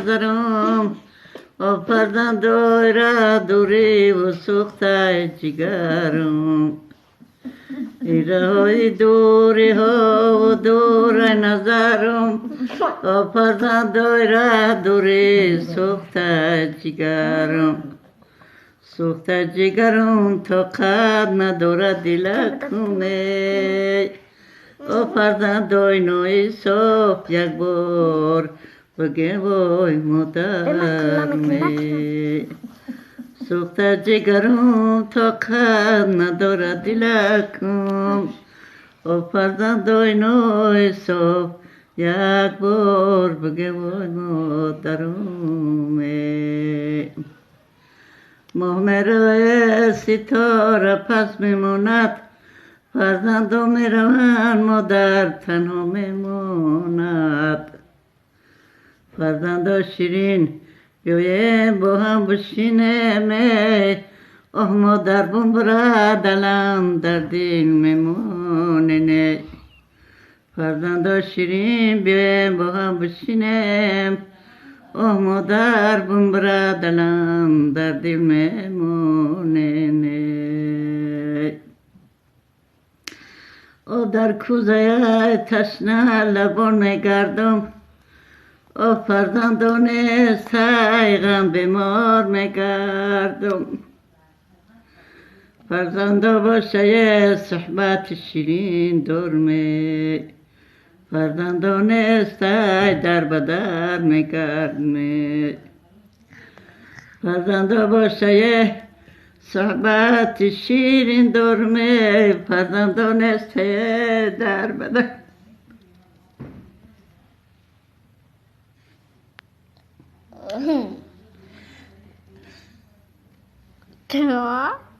نظرم فرزندای را دوری و سوخته جگرم ایره های دوری ها و دور نظرم فرزندای را دوری سوخته جگرم سوخته جگرم تا قد ندارد دلکونه فرزندای نوی صاف یک بار بگه وای مادرمه سوخته جگرم تا قد ندارد دلکم فرزندای نوی صاف یک بار بگه وای مادرمه ماه میرود ستاره پس میماند فرزندان میروند مادر تنها میماند فرزندا شیرین بیایم با هم بشینیم مادر بون برا دلم در دل میمانه فرزندا شیرین بیایم با هم بشینیم مادر بون برا دلم در دل میمانه در کوزه تشنه لبان میگردم فرزندان سیغم بیمار میگردم فرزندا باشه صحبت شیرین دارمه فرزندان سای در بدر میگردم فرزندا باشه صحبت شیرین دارمه فرزندان سای در بدر Genau.